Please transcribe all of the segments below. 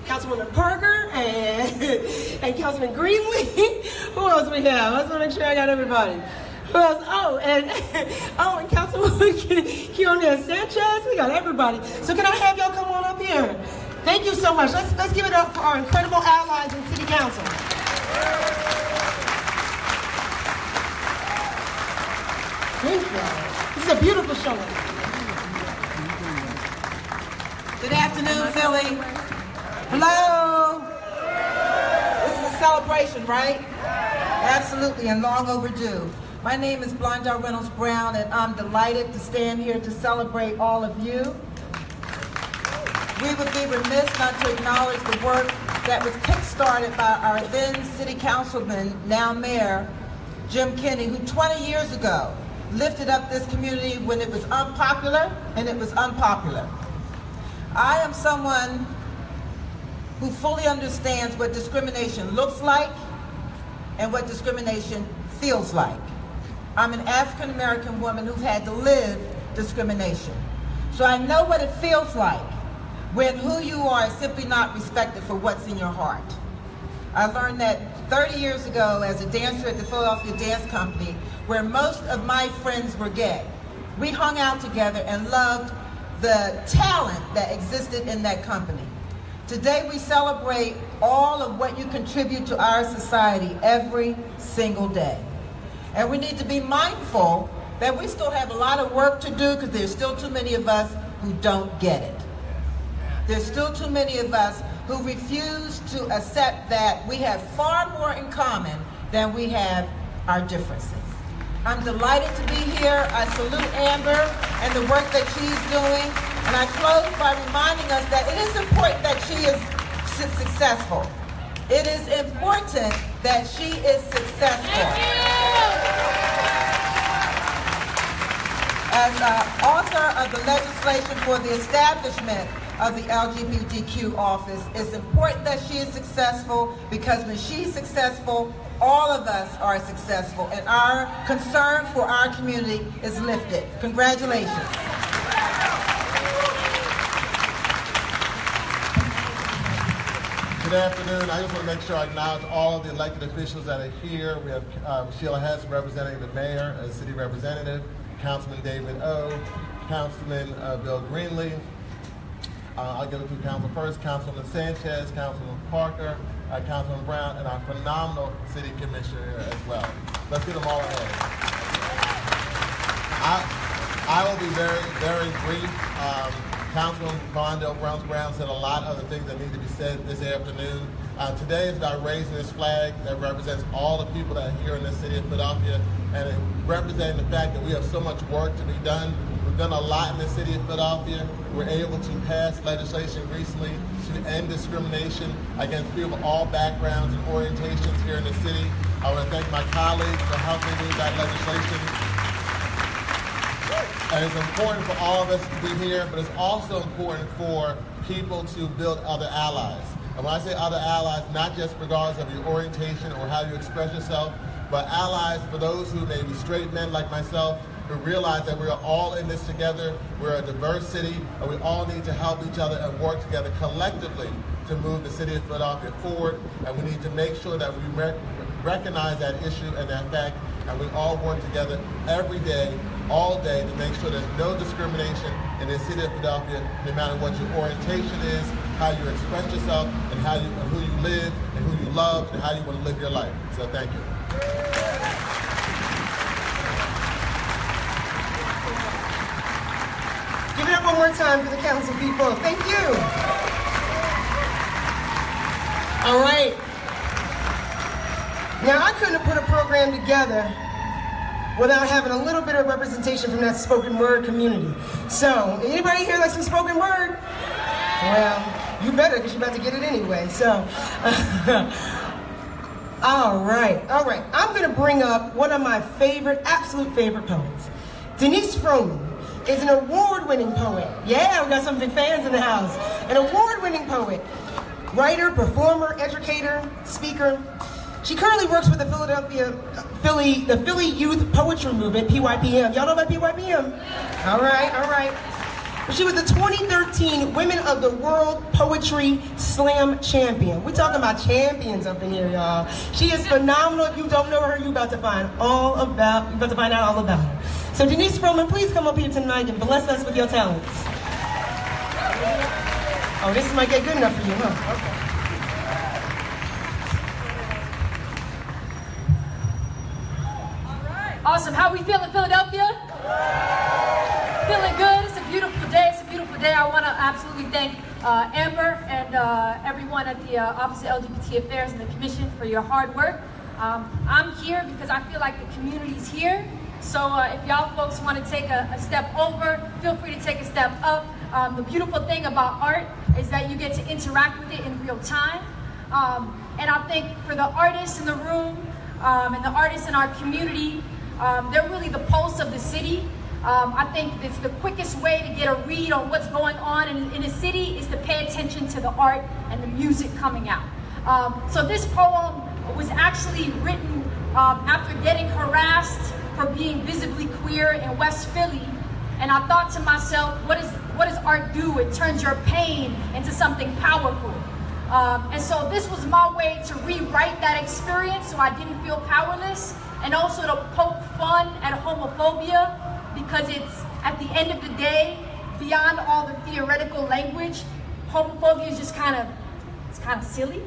Councilwoman Parker and Councilman Greenlee. Who else we have? I just want to make sure I got everybody. Who else? And Councilwoman Keonia Sanchez. We got everybody. So can I have y'all come on up here? Thank you so much. Let's give it up for our incredible allies in City Council. Thank you. This is a beautiful showing. Good afternoon, Philly. Hello. This is a celebration, right? Absolutely, and long overdue. My name is Blonda Reynolds Brown, and I'm delighted to stand here to celebrate all of you. We would be remiss not to acknowledge the work that was kick-started by our then City Councilman, now Mayor, Jim Kenney, who 20 years ago lifted up this community when it was unpopular, and it was unpopular. I am someone who fully understands what discrimination looks like and what discrimination feels like. I'm an African American woman who's had to live discrimination. So I know what it feels like when who you are is simply not respected for what's in your heart. I learned that 30 years ago as a dancer at the Philadelphia Dance Company, where most of my friends were gay. We hung out together and loved the talent that existed in that company. Today we celebrate all of what you contribute to our society every single day. And we need to be mindful that we still have a lot of work to do because there's still too many of us who don't get it. There's still too many of us who refuse to accept that we have far more in common than we have our differences. I'm delighted to be here. I salute Amber and the work that she's doing. And I close by reminding us that it is important that she is successful. It is important that she is successful. As author of the legislation for the establishment of the LGBTQ office, it's important that she is successful because when she's successful, all of us are successful, and our concern for our community is lifted. Congratulations. Good afternoon. I just want to make sure I acknowledge all of the elected officials that are here. We have Sheila Hess representing the mayor as city representative, Councilman David O, Councilman Bill Greenlee. I'll give it to council first, Councilman Sanchez, Councilman Parker, Councilman Brown, and our phenomenal city commissioner as well. Let's get them all in. I will be very, very brief. Councilman Blonda Brown said a lot of the things that need to be said this afternoon. Today is about raising this flag that represents all the people that are here in the city of Philadelphia, and it representing the fact that we have so much work to be done. We've done a lot in the city of Philadelphia. We're able to pass legislation recently to end discrimination against people of all backgrounds and orientations here in the city. I want to thank my colleagues for helping me with that legislation. And it's important for all of us to be here, but it's also important for people to build other allies. And when I say other allies, not just regardless of your orientation or how you express yourself, but allies for those who may be straight men like myself, who realize that we are all in this together. We're a diverse city, and we all need to help each other and work together collectively to move the city of Philadelphia forward. And we need to make sure that we recognize that issue and that fact, and we all work together every day, all day, to make sure there's no discrimination in the city of Philadelphia, no matter what your orientation is, how you express yourself, and who you live, and who you love, and how you want to live your life. So thank you. Give it up one more time for the council people. Thank you. All right. Now, I couldn't have put a program together without having a little bit of representation from that spoken word community. So, anybody here like some spoken word? Well, you better, because you're about to get it anyway. So, all right. I'm going to bring up one of my absolute favorite poets. Denise Frohman is an award-winning poet. Yeah, we got some big fans in the house. An award-winning poet, writer, performer, educator, speaker. She currently works with the Philly Youth Poetry Movement, PYPM. Y'all know about PYPM? All right. She was the 2013 Women of the World Poetry Slam Champion. We're talking about champions up in here, y'all. She is phenomenal. If you don't know her, you're about to find out all about her. So Denise Froman, please come up here tonight and bless us with your talents. Oh, this might get good enough for you, huh? Okay. Awesome. How we feeling, Philadelphia? Feeling good. It's a beautiful day. I want to absolutely thank Amber and everyone at the Office of LGBT Affairs and the Commission for your hard work. I'm here because I feel like the community's here. So if y'all folks want to take a step over, feel free to take a step up. The beautiful thing about art is that you get to interact with it in real time. And I think for the artists in the room and the artists in our community, they're really the pulse of the city. I think it's the quickest way to get a read on what's going on in a city is to pay attention to the art and the music coming out. So this poem was actually written after getting harassed for being visibly queer in West Philly. And I thought to myself, what does art do? It turns your pain into something powerful. And so this was my way to rewrite that experience so I didn't feel powerless, and also to poke fun at homophobia, because it's, at the end of the day, beyond all the theoretical language, homophobia is just kind of silly,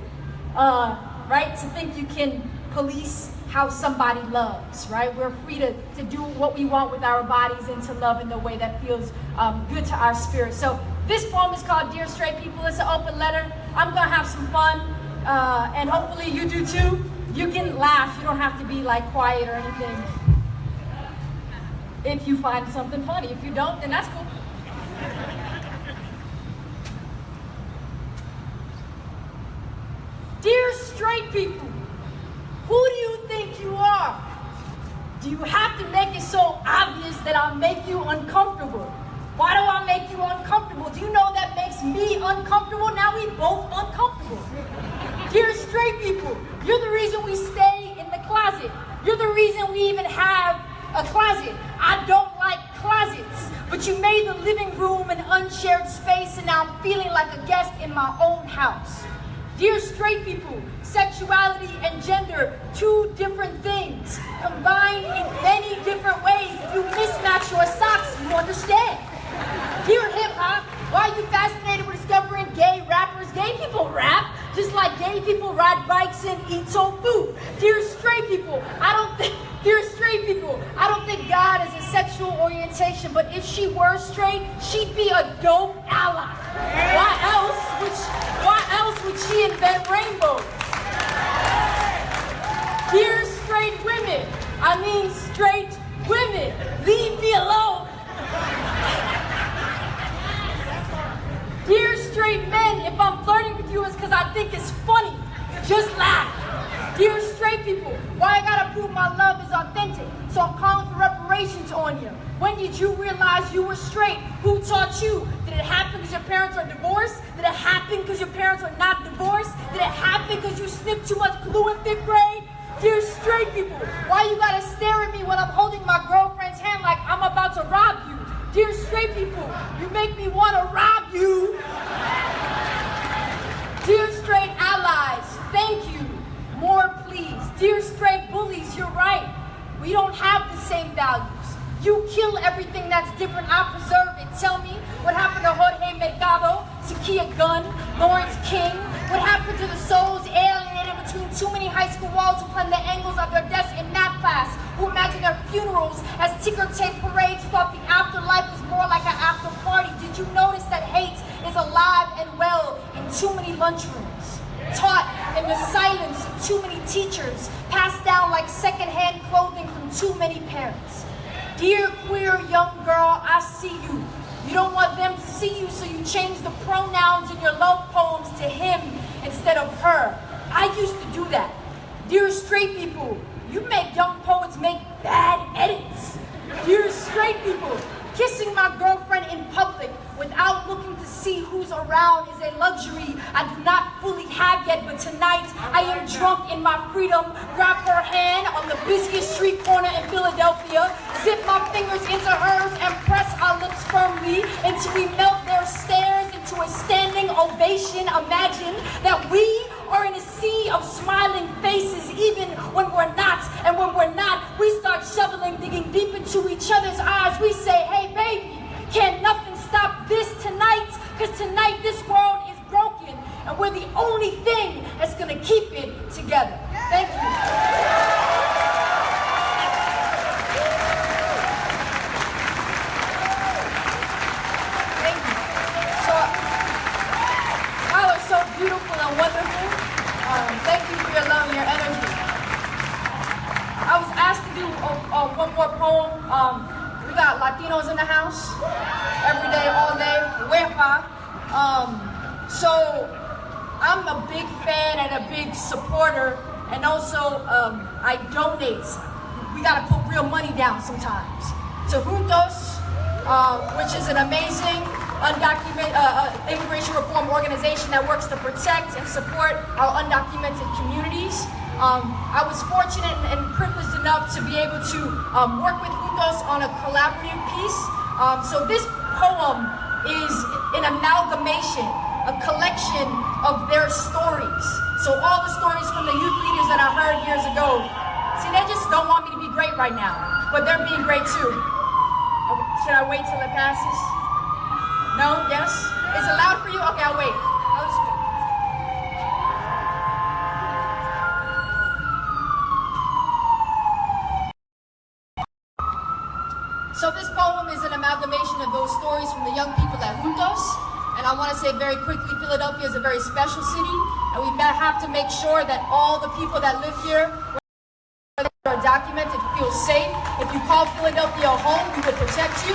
right? To think you can police how somebody loves, right? We're free to do what we want with our bodies and to love in the way that feels good to our spirit. So this poem is called Dear Straight People. It's an open letter. I'm gonna have some fun, and hopefully you do too. You can laugh, you don't have to be like quiet or anything. If you find something funny. If you don't, then that's cool. Dear straight people, who do you think you are? Do you have to make it so obvious that I'll make you uncomfortable? Why do I make you uncomfortable? Do you know that makes me uncomfortable? Now we both uncomfortable. Dear straight people, you're the reason we stay in the closet. You're the reason we even have a closet. I don't like closets, but you made the living room an unshared space, and now I'm feeling like a guest in my own house. Dear straight people, sexuality and gender, two different things, combined in many different ways. If you mismatch your socks, you understand. Dear hip hop, why are you fascinated with discovering gay rappers? Gay people rap, just like gay people ride bikes and eat soul food. Dear straight people, I don't think God is a sexual orientation, but if she were straight, she'd be a dope ally. Why else would she invent rainbows? Dear straight women, straight women, leave me alone. Dear straight men, if I'm flirting with you, it's because I think it's funny. Just laugh. Dear straight people, why I gotta prove my love is authentic? So I'm calling for reparations on you. When did you realize you were straight? Who taught you? Did it happen because your parents are divorced? Did it happen because your parents are not divorced? Did it happen because you sniffed too much glue in 5th grade? Dear straight people, why you gotta stare at me when I'm holding my girlfriend's hand like I'm about to rob you? Dear straight people, you make me wanna rob you. Dear straight allies, thank you. More please. Dear straight bullies, you're right. We don't have the same values. You kill everything that's different, I preserve it. Tell me, what happened to Jorge Mercado, Zakia Gunn, Lawrence King? What happened to the souls alienated between too many high school walls who plan the angles of their desks in math class, who imagine their funerals as ticker tape parades, thought the afterlife was more like an after party? Did you notice that hate is alive and well in too many lunchrooms? Taught in the silence of too many teachers, passed down like secondhand clothing from too many parents. Dear queer young girl, I see you. You don't want them to see you, so you change the pronouns in your love poems to him instead of her. I used to do that. Dear straight people, you make young poets make bad edits. Dear straight people, Kissing my girlfriend in public without looking to see who's around is a luxury I do not fully have yet, but tonight I am drunk in my freedom. Grab her hand on the busiest street corner in Philadelphia, zip my fingers into hers and press our lips firmly until we melt their stares into a standing ovation. Imagine that we are in a sea of smiling faces even when we're not, and when we're not, we start shoveling, digging deep into each other's eyes. We say, hey baby, can nothing stop this tonight? Because tonight this world is broken and we're the only thing that's gonna keep it together. Thank you. Thank you. So, y'all are so beautiful and wonderful. Thank you for your love and your energy. I was asked to do one more poem. We got Latinos in the house every day, all day. Wepa. So I'm a big fan and a big supporter, and also I donate. We gotta put real money down sometimes. To Juntos, which is an amazing immigration reform organization that works to protect and support our undocumented communities. I was fortunate and privileged enough to be able to work with Juntos on a collaborative piece. So this poem is an amalgamation, a collection of their stories. So all the stories from the youth leaders that I heard years ago. See, they just don't want me to be great right now, but they're being great too. Should I wait till it passes? No? Yes? Is it loud for you? Okay, I'll wait. I'll just... So this poem is an amalgamation of those stories from the young people at Juntos. And I want to say very quickly, Philadelphia is a very special city, and we have to make sure that all the people that live here are documented, feel safe. If you call Philadelphia a home, we will protect you.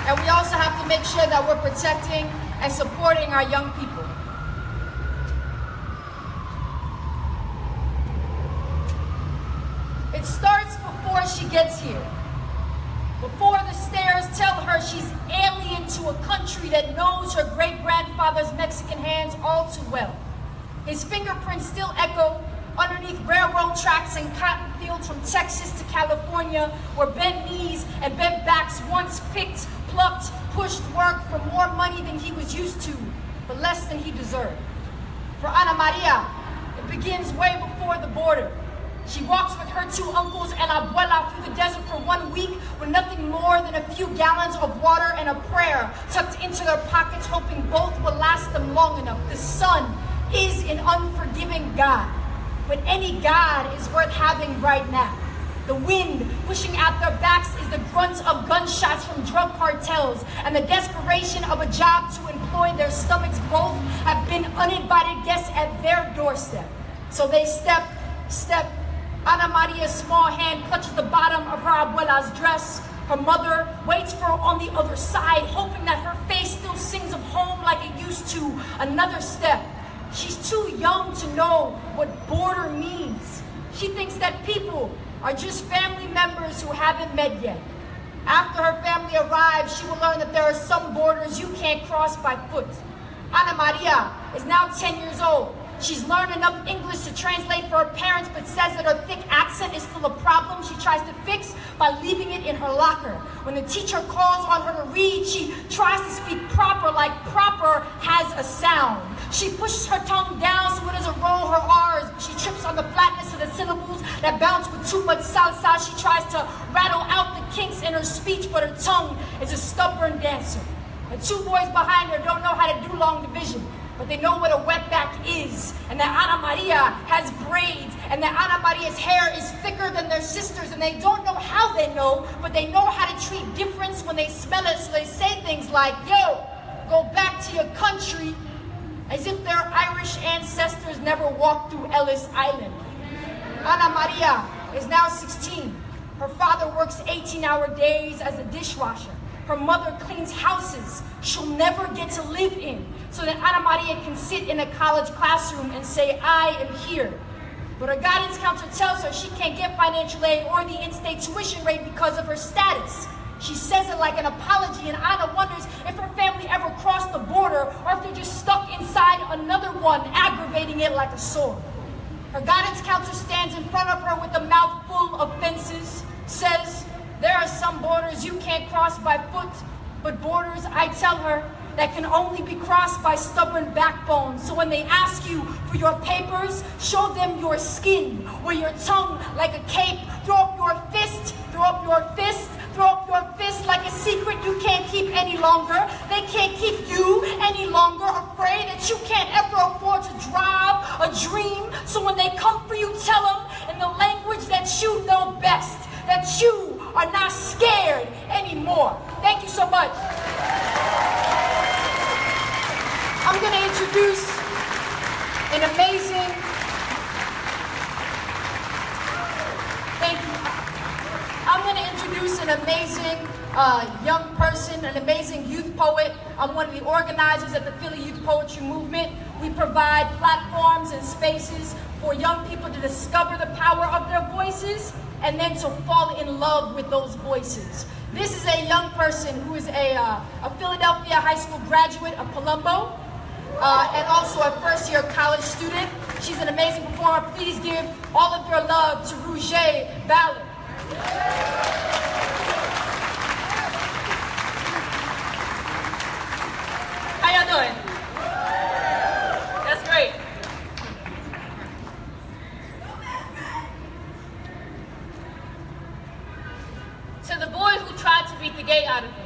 And we also have to make sure that we're protecting and supporting our young people. It starts before she gets here. Before the stairs tell her she's alien to a country that knows her great-grandfather's Mexican hands all too well. His fingerprints still echo underneath railroad tracks and cotton fields from Texas to California, where bent knees and bent backs once picked, plucked, pushed work for more money than he was used to, but less than he deserved. For Ana Maria, it begins way before the border. She walks with her two uncles and abuela through the desert for 1 week with nothing more than a few gallons of water and a prayer tucked into their pockets, hoping both will last them long enough. The sun is an unforgiving God, but any God is worth having right now. The wind pushing at their backs is the grunt of gunshots from drug cartels, and the desperation of a job to employ their stomachs. Both have been uninvited guests at their doorstep. So they step. Ana Maria's small hand clutches the bottom of her abuela's dress. Her mother waits for her on the other side, hoping that her face still sings of home like it used to. Another step. She's too young to know what border means. She thinks that people are just family members who haven't met yet. After her family arrives, she will learn that there are some borders you can't cross by foot. Ana Maria is now 10 years old. She's learned enough English to translate for her parents, but says that her thick accent is still a problem she tries to fix by leaving it in her locker. When the teacher calls on her to read, she tries to speak proper, like proper has a sound. She pushes her tongue down so it doesn't roll her R's. She trips on the flatness of the syllables that bounce with too much salsa. She tries to rattle out the kinks in her speech, but her tongue is a stubborn dancer. The two boys behind her don't know how to do long division, but they know what a wetback is, and that Ana Maria has braids, and that Ana Maria's hair is thicker than their sister's, and they don't know how they know, but they know how to treat difference when they smell it, so they say things like, yo, go back to your country, as if their Irish ancestors never walked through Ellis Island. Ana Maria is now 16. Her father works 18-hour days as a dishwasher. Her mother cleans houses she'll never get to live in, so that Ana Maria can sit in a college classroom and say, I am here. But her guidance counselor tells her she can't get financial aid or the in-state tuition rate because of her status. She says it like an apology, and Anna wonders if her family ever crossed the border or if they're just stuck inside another one, aggravating it like a sword. Her guidance counselor stands in front of her with a mouth full of fences, says, there are some borders you can't cross by foot, but borders, I tell her, that can only be crossed by stubborn backbone. So when they ask you for your papers, show them your skin, wear your tongue like a cape, throw up your fist, throw up your fist, throw up your fist like a secret you can't keep any longer. They can't keep you any longer, afraid that you can't ever afford to drive a dream. So when they come for you, tell them in the language that you know best, that you are not scared anymore. Thank you so much. I'm going to introduce an amazing, thank you. I'm going to introduce an amazing young person, an amazing youth poet. I'm one of the organizers at the Philly Youth Poetry Movement. We provide platforms and spaces for young people to discover the power of their voices and then to fall in love with those voices. This is a young person who is a Philadelphia high school graduate of Palumbo, and also a first-year college student. She's an amazing performer. Please give all of your love to Rouget Ballard. How y'all doing? That's great. To the boy who tried to beat the gate out of me,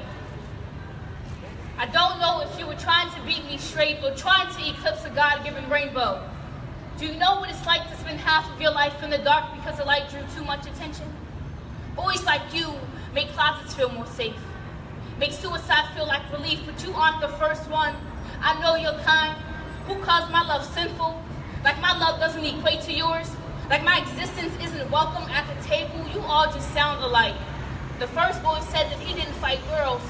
I don't know if you were trying to beat me straight or trying to eclipse a God-given rainbow. Do you know what it's like to spend half of your life in the dark because the light drew too much attention? Boys like you make closets feel more safe, make suicide feel like relief, but you aren't the first one. I know your kind, who calls my love sinful, like my love doesn't equate to yours, like my existence isn't welcome at the table. You all just sound alike. The first boy said that he didn't fight girls,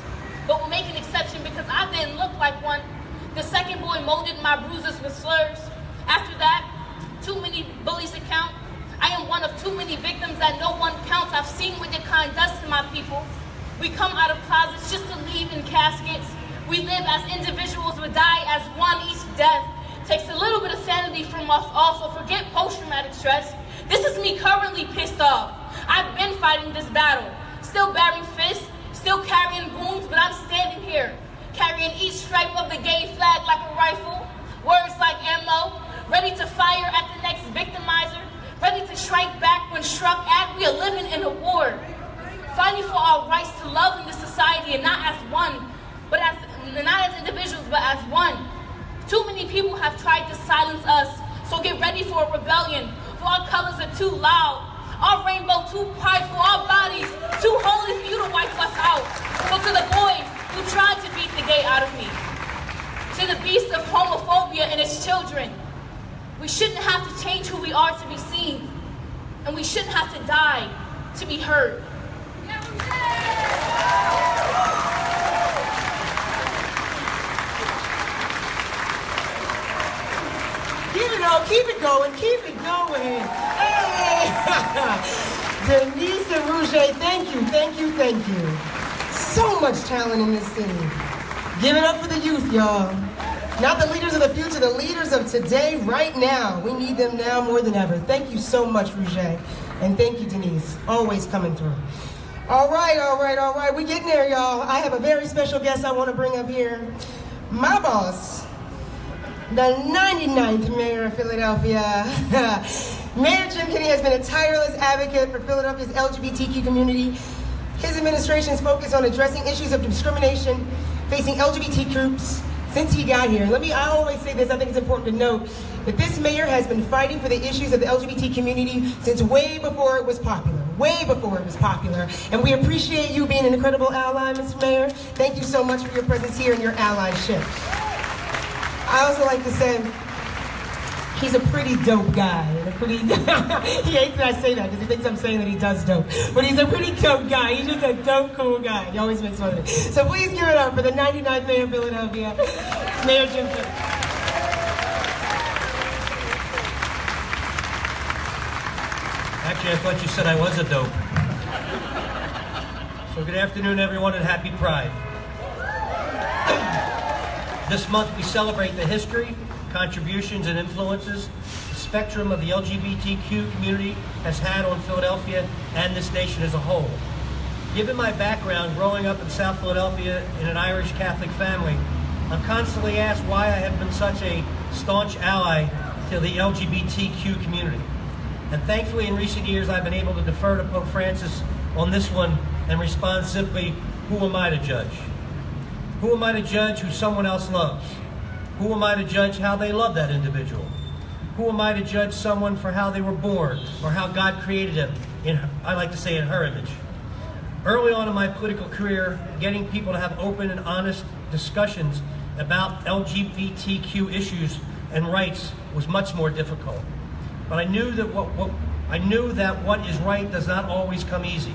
but will make an exception because I didn't look like one. The second boy molded my bruises with slurs. After that, too many bullies to count. I am one of too many victims that no one counts. I've seen what your kind does to my people. We come out of closets just to leave in caskets. We live as individuals, but die as one. Each death takes a little bit of sanity from us also. Forget post-traumatic stress. This is me currently pissed off. I've been fighting this battle, still bearing fists, still carrying wounds, but I'm standing here, carrying each stripe of the gay flag like a rifle, words like ammo, ready to fire at the next victimizer, ready to strike back when struck at. We are living in a war, fighting for our rights to love in this society, and not as one, but not as individuals, but as one. Too many people have tried to silence us, so get ready for a rebellion, for our colors are too loud, our rainbow too prideful, our bodies too holy for you to wipe us out. So to the boy who tried to beat the gay out of me, to the beast of homophobia and its children, we shouldn't have to change who we are to be seen, and we shouldn't have to die to be heard. Keep it on, keep it going, keep it going. Hey! Denise and Rouget, thank you, thank you, thank you. So much talent in this scene. Give it up for the youth, y'all. Not the leaders of the future, the leaders of today, right now. We need them now more than ever. Thank you so much, Rouget. And thank you, Denise, always coming through. All right. We're getting there, y'all. I have a very special guest I want to bring up here. My boss, the 99th mayor of Philadelphia. Mayor Jim Kenney has been a tireless advocate for Philadelphia's LGBTQ community. His administration's focus on addressing issues of discrimination facing LGBT groups since he got here. I always say this, I think it's important to note that this mayor has been fighting for the issues of the LGBT community since way before it was popular. And we appreciate you being an incredible ally, Mr. Mayor. Thank you so much for your presence here and your allyship. I also like to say, he's a pretty dope guy. He hates that I say that because he thinks I'm saying that he does dope. But he's a pretty dope guy. He's just a dope, cool guy. He always makes fun of it. So please give it up for the 99th mayor of Philadelphia, Mayor Jim Kenney. Actually, I thought you said I was a dope. So good afternoon, everyone, and happy Pride. This month we celebrate the history, contributions, and influences the spectrum of the LGBTQ community has had on Philadelphia and this nation as a whole. Given my background growing up in South Philadelphia in an Irish Catholic family, I'm constantly asked why I have been such a staunch ally to the LGBTQ community. And thankfully in recent years I've been able to defer to Pope Francis on this one and respond simply, who am I to judge? Who am I to judge who someone else loves? Who am I to judge how they love that individual? Who am I to judge someone for how they were born or how God created them, I like to say in her image? Early on in my political career, getting people to have open and honest discussions about LGBTQ issues and rights was much more difficult. But I knew that what is right does not always come easy.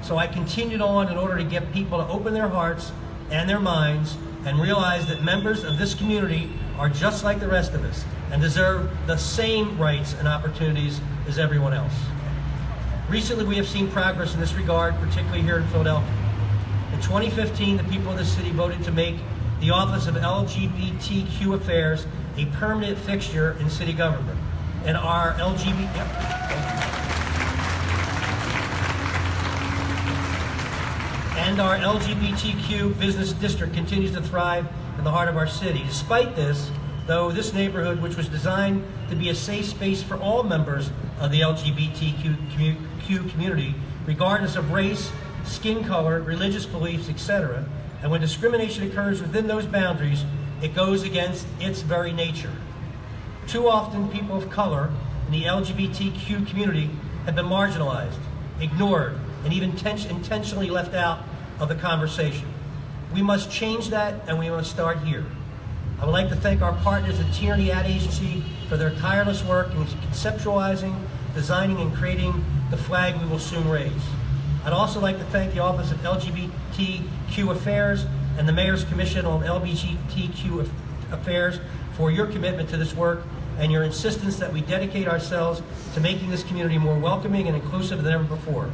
So I continued on in order to get people to open their hearts and their minds and realize that members of this community are just like the rest of us and deserve the same rights and opportunities as everyone else. Recently, we have seen progress in this regard, particularly here in Philadelphia. In 2015, the people of the city voted to make the Office of LGBTQ Affairs a permanent fixture in city government. And our LGBTQ business district continues to thrive in the heart of our city. Despite this, though, this neighborhood, which was designed to be a safe space for all members of the LGBTQ community, regardless of race, skin color, religious beliefs, etc., and when discrimination occurs within those boundaries, it goes against its very nature. Too often, people of color in the LGBTQ community have been marginalized, ignored, and even intentionally left out of the conversation. We must change that, and we must start here. I would like to thank our partners at Tierney Ad Agency for their tireless work in conceptualizing, designing, and creating the flag we will soon raise. I'd also like to thank the Office of LGBTQ Affairs and the Mayor's Commission on LGBTQ Affairs for your commitment to this work and your insistence that we dedicate ourselves to making this community more welcoming and inclusive than ever before.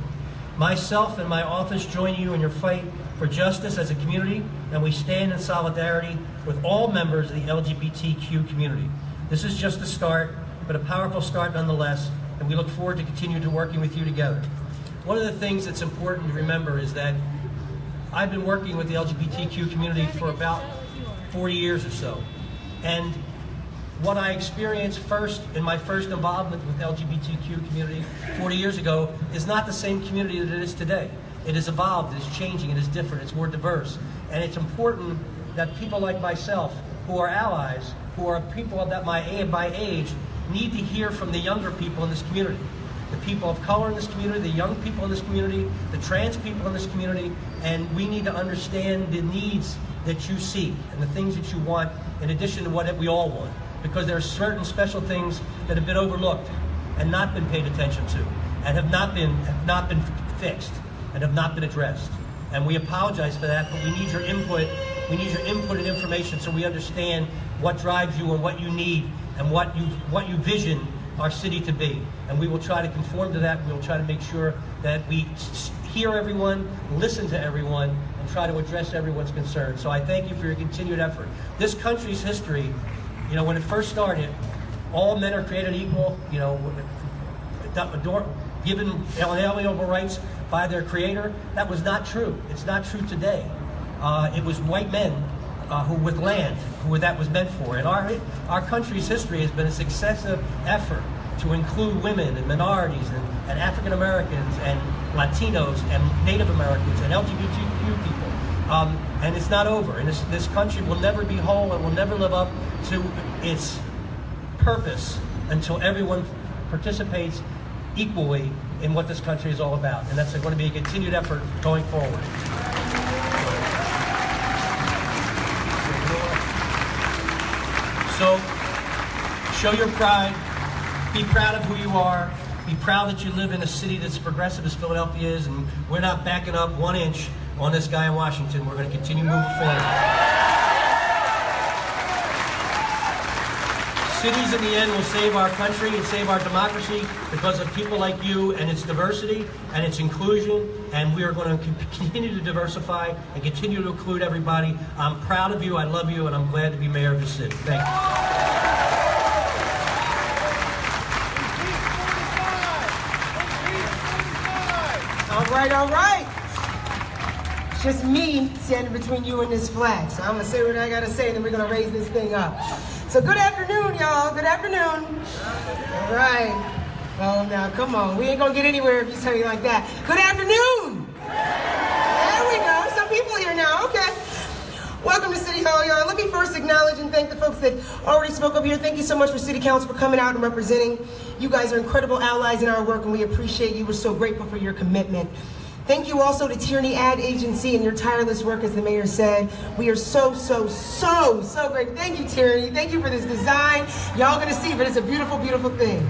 Myself and my office join you in your fight for justice as a community, and we stand in solidarity with all members of the LGBTQ community. This is just a start, but a powerful start nonetheless, and we look forward to continue to working with you together. One of the things that's important to remember is that I've been working with the LGBTQ community for about 40 years or so. And what I experienced first in my first involvement with the LGBTQ community 40 years ago is not the same community that it is today. It has evolved, it is changing, it is different, it's more diverse. And it's important that people like myself, who are allies, who are people that by age, need to hear from the younger people in this community. The people of color in this community, the young people in this community, the trans people in this community, and we need to understand the needs that you seek and the things that you want in addition to what we all want. Because there are certain special things that have been overlooked and not been paid attention to and have not been fixed and have not been addressed. And we apologize for that, but we need your input. We need your input and information so we understand what drives you and what you need and what you vision our city to be. And we will try to conform to that. We will try to make sure that we hear everyone, listen to everyone, and try to address everyone's concerns. So I thank you for your continued effort. This country's history, you know, when it first started, all men are created equal, you know, given inalienable rights by their creator. That was not true. It's not true today. It was white men who with land, who that was meant for. And our country's history has been a successive effort to include women and minorities and African Americans and Latinos and Native Americans and LGBTQ people. And it's not over. And this country will never be whole and will never live up to its purpose until everyone participates equally in what this country is all about. And that's going to be a continued effort going forward. So, show your pride. Be proud of who you are. Be proud that you live in a city that's progressive as Philadelphia is, and we're not backing up 1 inch on this guy in Washington. We're going to continue moving forward. Cities in the end will save our country and save our democracy because of people like you and its diversity and its inclusion, and we are going to continue to diversify and continue to include everybody. I'm proud of you, I love you, and I'm glad to be mayor of this city. Thank you. All right. It's just me standing between you and this flag. So I'm gonna say what I gotta say, and then we're gonna raise this thing up. So good afternoon, y'all. Good afternoon. All right. Oh, now come on. We ain't gonna get anywhere if you tell me like that. Good afternoon. There we go. Some people here now. Okay. Welcome to City Hall, y'all. Let me first acknowledge and thank the folks that already spoke up here. Thank you so much for City Council for coming out and representing. You guys are incredible allies in our work, and we appreciate you. We're so grateful for your commitment. Thank you also to Tierney Ad Agency and your tireless work, as the mayor said. We are so grateful. Thank you, Tierney. Thank you for this design. Y'all gonna see, but it's a beautiful, beautiful thing.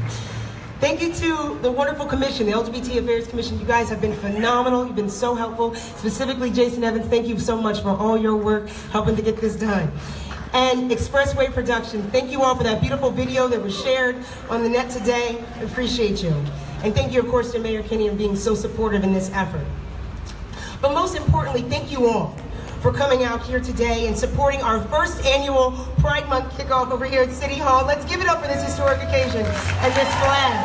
Thank you to the wonderful commission, the LGBT Affairs Commission. You guys have been phenomenal. You've been so helpful. Specifically, Jason Evans, thank you so much for all your work helping to get this done. And Expressway Production, thank you all for that beautiful video that was shared on the net today. Appreciate you. And thank you, of course, to Mayor Kinney for being so supportive in this effort. But most importantly, thank you all for coming out here today and supporting our first annual Pride Month kickoff over here at City Hall. Let's give it up for this historic occasion and this flag.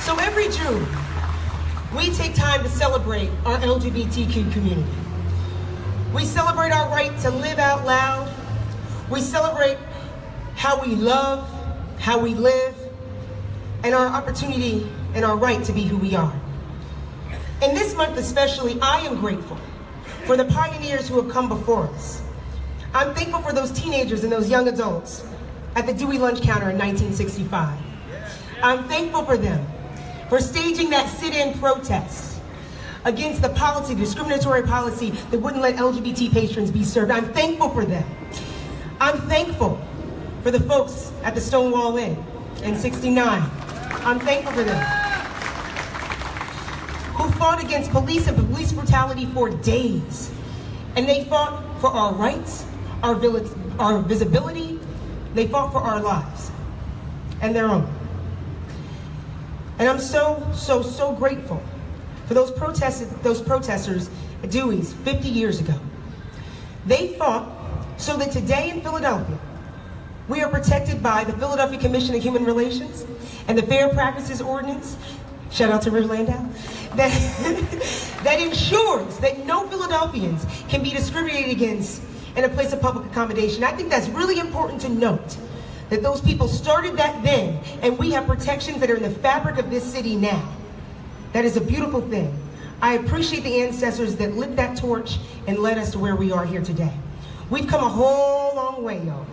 So every June, we take time to celebrate our LGBTQ community. We celebrate our right to live out loud. We celebrate how we love, how we live, and our opportunity and our right to be who we are. And this month especially, I am grateful for the pioneers who have come before us. I'm thankful for those teenagers and those young adults at the Dewey lunch counter in 1965. I'm thankful for them for staging that sit-in protest against the policy, the discriminatory policy that wouldn't let LGBT patrons be served. I'm thankful for them. I'm thankful for the folks at the Stonewall Inn in '69. I'm thankful for them. Who fought against police and police brutality for days. And they fought for our rights, our visibility. They fought for our lives and their own. And I'm so grateful for those protesters at Dewey's 50 years ago. They fought so that today in Philadelphia, we are protected by the Philadelphia Commission on Human Relations and the Fair Practices Ordinance, shout out to Rich Landau, that ensures that no Philadelphians can be discriminated against in a place of public accommodation. I think that's really important to note, that those people started that then, and we have protections that are in the fabric of this city now. That is a beautiful thing. I appreciate the ancestors that lit that torch and led us to where we are here today. We've come a whole long way, y'all.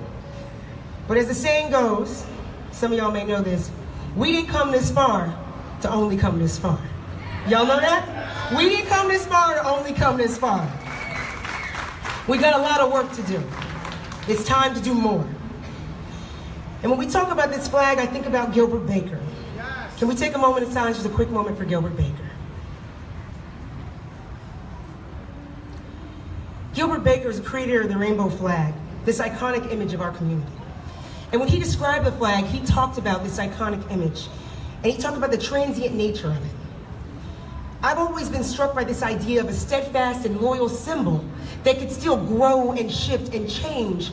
But as the saying goes, some of y'all may know this, we didn't come this far to only come this far. Y'all know that? We didn't come this far to only come this far. We got a lot of work to do. It's time to do more. And when we talk about this flag, I think about Gilbert Baker. Can we take a moment of silence, just a quick moment for Gilbert Baker? Gilbert Baker is the creator of the rainbow flag, this iconic image of our community. And when he described the flag, he talked about this iconic image, and he talked about the transient nature of it. I've always been struck by this idea of a steadfast and loyal symbol that could still grow and shift and change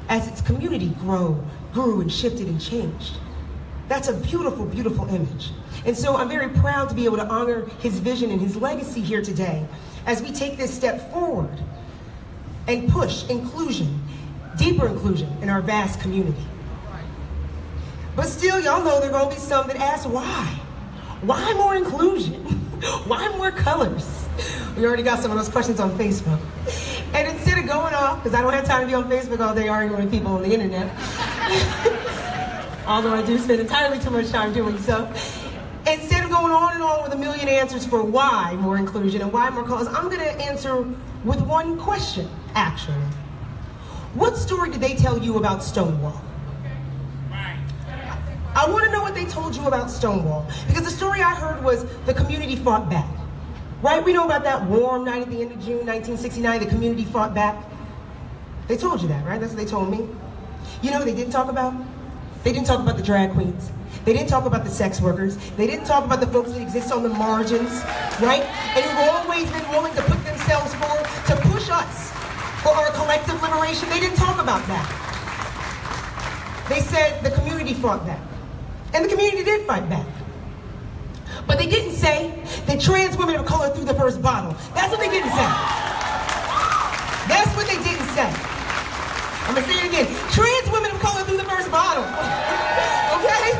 as its community grew and shifted and changed. That's a beautiful, beautiful image. And so I'm very proud to be able to honor his vision and his legacy here today as we take this step forward and push inclusion, deeper inclusion in our vast community. But still, y'all know there are gonna be some that ask why? Why more inclusion? Why more colors? We already got some of those questions on Facebook. And instead of going off, because I don't have time to be on Facebook all day arguing with people on the internet, although I do spend entirely too much time doing so, instead of going on and on with a million answers for why more inclusion and why more colors, I'm gonna answer with one question, actually. What story did they tell you about Stonewall? I want to know what they told you about Stonewall, because the story I heard was the community fought back. Right? We know about that warm night at the end of June 1969, the community fought back. They told you that, right? That's what they told me. You know who they didn't talk about? They didn't talk about the drag queens. They didn't talk about the sex workers. They didn't talk about the folks that exist on the margins, right? And who've always been willing to put themselves forward to push us for our collective liberation. They didn't talk about that. They said the community fought back. And the community did fight back. But they didn't say that trans women of color threw the first bottle. That's what they didn't say. That's what they didn't say. I'm gonna say it again. Trans women of color threw the first bottle. Okay?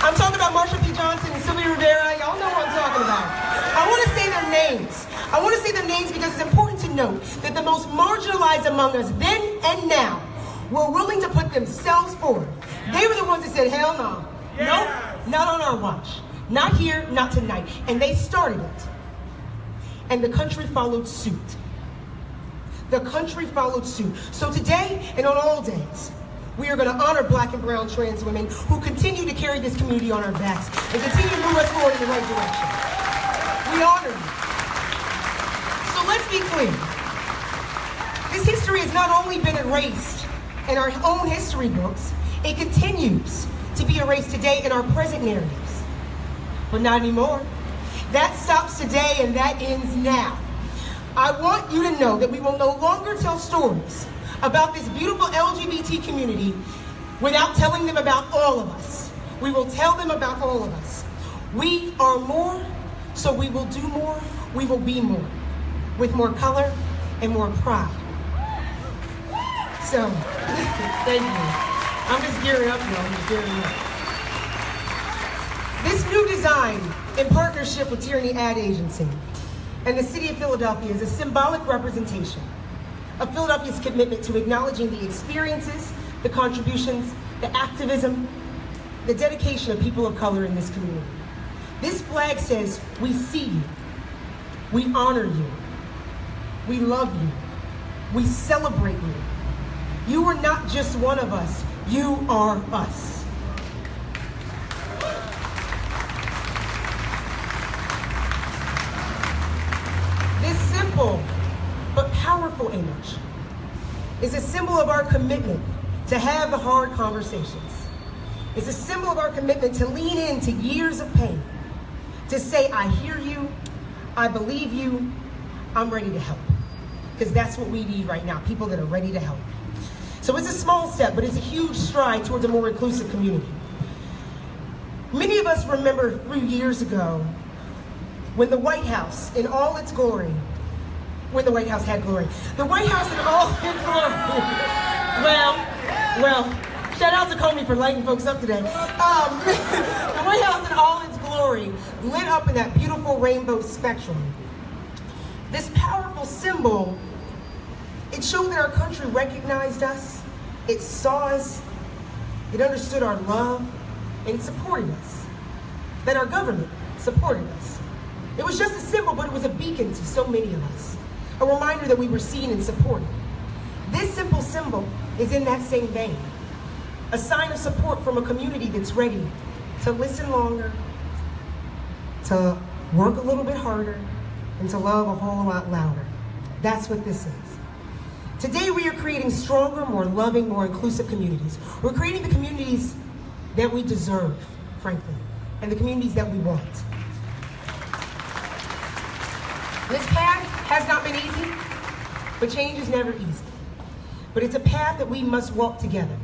I'm talking about Marsha P. Johnson and Sylvia Rivera. Y'all know what I'm talking about. I want to say their names. I want to say their names because it's important to note that the most marginalized among us then and now were willing to put themselves forward. They were the ones that said, hell no. Nope, not on our watch. Not here, not tonight. And they started it. And the country followed suit. The country followed suit. So today and on all days, we are going to honor black and brown trans women who continue to carry this community on our backs and continue to move us forward in the right direction. We honor you. So let's be clear. This history has not only been erased in our own history books, it continues to be erased today in our present narratives. But not anymore. That stops today and that ends now. I want you to know that we will no longer tell stories about this beautiful LGBT community without telling them about all of us. We will tell them about all of us. We are more, so we will do more, we will be more, with more color and more pride. So, thank you. I'm just gearing up, y'all. I'm just gearing up. This new design, in partnership with Tierney Ad Agency and the City of Philadelphia, is a symbolic representation of Philadelphia's commitment to acknowledging the experiences, the contributions, the activism, the dedication of people of color in this community. This flag says, we see you, we honor you, we love you, we celebrate you. You are not just one of us, you are us. This simple but powerful image is a symbol of our commitment to have the hard conversations. It's a symbol of our commitment to lean into years of pain, to say, I hear you, I believe you, I'm ready to help. Because that's what we need right now, people that are ready to help. So it's a small step, but it's a huge stride towards a more inclusive community. Many of us remember a few years ago when the White House in all its glory, when the White House had glory, the White House in all its glory, well, shout out to Comey for lighting folks up today. The White House in all its glory lit up in that beautiful rainbow spectrum. This powerful symbol, it showed that our country recognized us, it saw us, it understood our love, and it supported us. That our government supported us. It was just a symbol, but it was a beacon to so many of us. A reminder that we were seen and supported. This simple symbol is in that same vein. A sign of support from a community that's ready to listen longer, to work a little bit harder, and to love a whole lot louder. That's what this is. Today we are creating stronger, more loving, more inclusive communities. We're creating the communities that we deserve, frankly, and the communities that we want. This path has not been easy, but change is never easy. But it's a path that we must walk together.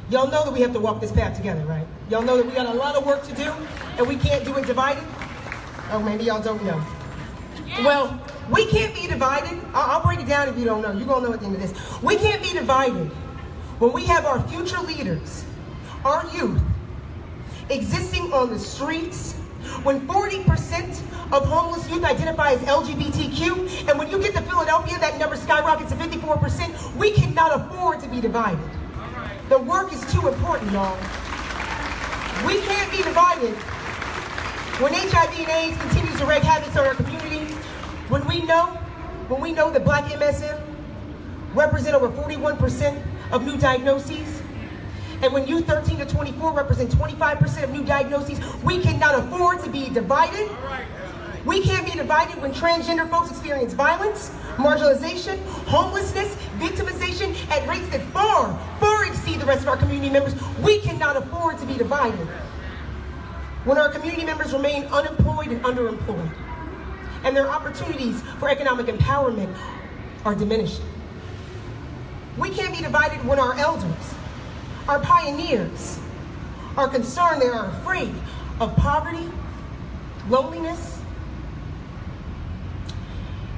Y'all know that we have to walk this path together, right? Y'all know that we got a lot of work to do, and we can't do it divided? Oh, maybe y'all don't know. Well, we can't be divided. I'll break it down if you don't know. You're gonna know at the end of this. We can't be divided when we have our future leaders, our youth, existing on the streets, when 40% of homeless youth identify as LGBTQ, and when you get to Philadelphia, that number skyrockets to 54%, we cannot afford to be divided. The work is too important, y'all. We can't be divided when HIV and AIDS continues to wreak havoc on our community, when we know that Black MSM represent over 41% of new diagnoses, and when youth 13 to 24 represent 25% of new diagnoses, we cannot afford to be divided. We can't be divided when transgender folks experience violence, marginalization, homelessness, victimization at rates that far, far exceed the rest of our community members. We cannot afford to be divided when our community members remain unemployed and underemployed, and their opportunities for economic empowerment are diminishing. We can't be divided when our elders, our pioneers, are concerned, they are afraid of poverty, loneliness,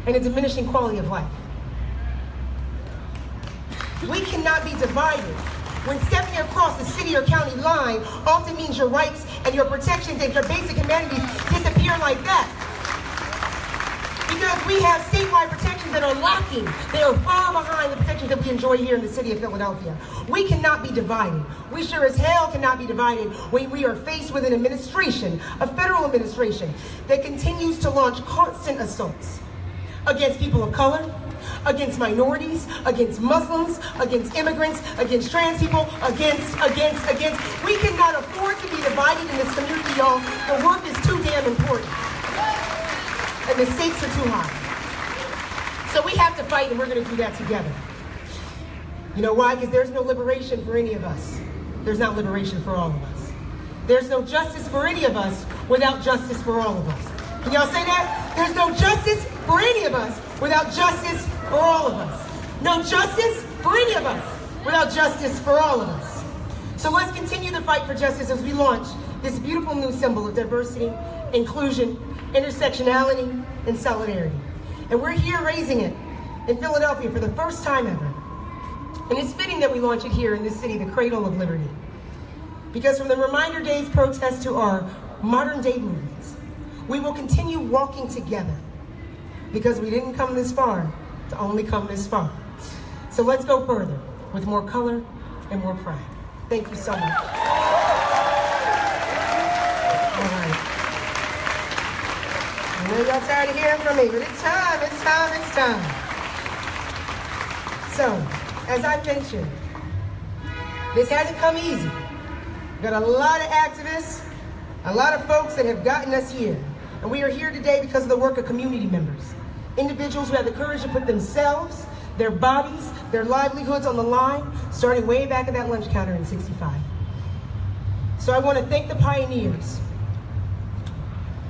and a diminishing quality of life. We cannot be divided when stepping across the city or county line often means your rights and your protections and your basic humanities disappear like that. Because we have statewide protections that are lacking. They are far behind the protections that we enjoy here in the city of Philadelphia. We cannot be divided. We sure as hell cannot be divided when we are faced with an administration, a federal administration, that continues to launch constant assaults against people of color, against minorities, against Muslims, against immigrants, against trans people, against. We cannot afford to be divided in this community, y'all. The work is too damn important. And the stakes are too high. So we have to fight, and we're going to do that together. You know why? Because there's no liberation for any of us. There's not liberation for all of us. There's no justice for any of us without justice for all of us. Can y'all say that? There's no justice for any of us without justice for all of us. No justice for any of us without justice for all of us. So let's continue the fight for justice as we launch this beautiful new symbol of diversity, inclusion, intersectionality, and solidarity. And we're here raising it in Philadelphia for the first time ever. And it's fitting that we launch it here in this city, the cradle of liberty. Because from the Reminder Days protests to our modern day movements, we will continue walking together because we didn't come this far to only come this far. So let's go further with more color and more pride. Thank you so much. All right. I know y'all tired of hearing from me, but it's time. So, as I mentioned, this hasn't come easy. We've got a lot of activists, a lot of folks that have gotten us here. And we are here today because of the work of community members. Individuals who have the courage to put themselves, their bodies, their livelihoods on the line, starting way back at that lunch counter in '65. So I want to thank the pioneers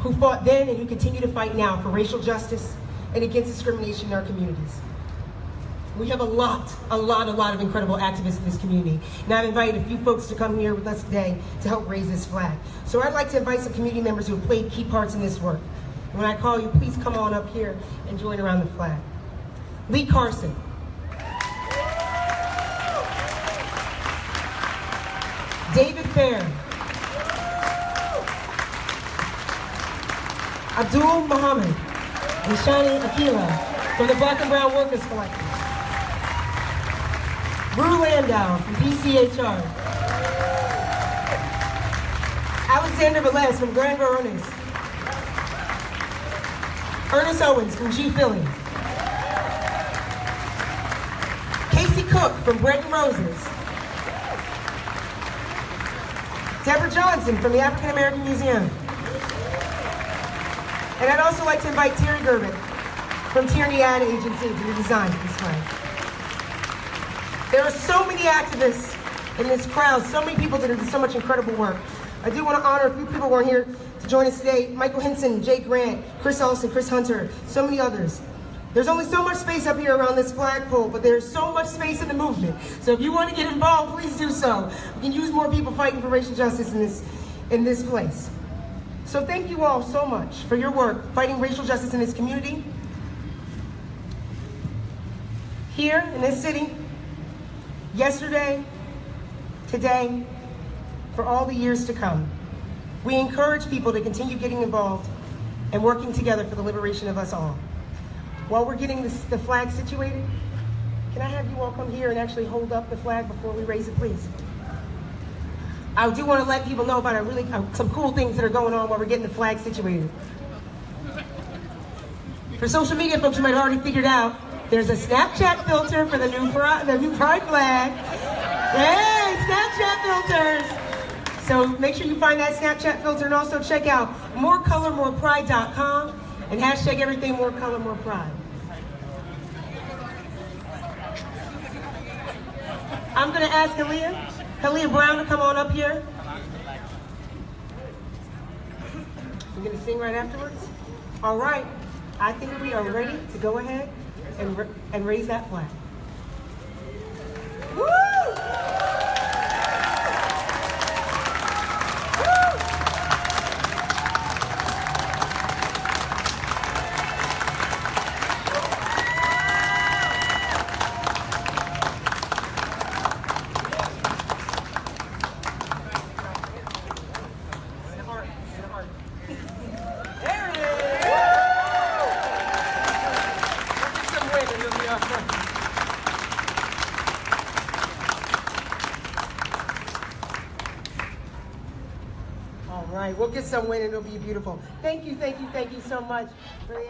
who fought then and who continue to fight now for racial justice and against discrimination in our communities. We have a lot of incredible activists in this community. And I've invited a few folks to come here with us today to help raise this flag. So I'd like to invite some community members who have played key parts in this work. And when I call you, please come on up here and join around the flag. Lee Carson. David Fair. Abdul Muhammad and Shani Akila from the Black and Brown Workers Collective. Rue Landau from PCHR. Alexander Velez from Grand Veronis. Ernest Owens from G Philly. Casey Cook from Bread and Roses. Deborah Johnson from the African American Museum. And I'd also like to invite Terry Gerbic from Tierney Ad Agency to design this flag. There are so many activists in this crowd, so many people that are doing so much incredible work. I do want to honor a few people who are here to join us today. Michael Hinson, Jay Grant, Chris Olson, Chris Hunter, so many others. There's only so much space up here around this flagpole, but there's so much space in the movement. So if you want to get involved, please do so. We can use more people fighting for racial justice in this place. So thank you all so much for your work fighting racial justice in this community, here in this city, yesterday, today, for all the years to come. We encourage people to continue getting involved and working together for the liberation of us all. While we're getting the flag situated, can I have you all come here and actually hold up the flag before we raise it, please? I do want to let people know about some cool things that are going on while we're getting the flag situated. For social media folks, you might have already figured out, there's a Snapchat filter for the new Pride flag. Yay, Snapchat filters! So make sure you find that Snapchat filter and also check out morecolormorepride.com And hashtag everything more color, more pride. I'm going to ask Aaliyah Brown to come on up here. You're going to sing right afterwards? All right. I think we are ready to go ahead and raise that flag. Woo! All right, we'll get some wind and it'll be beautiful. Thank you so much. Really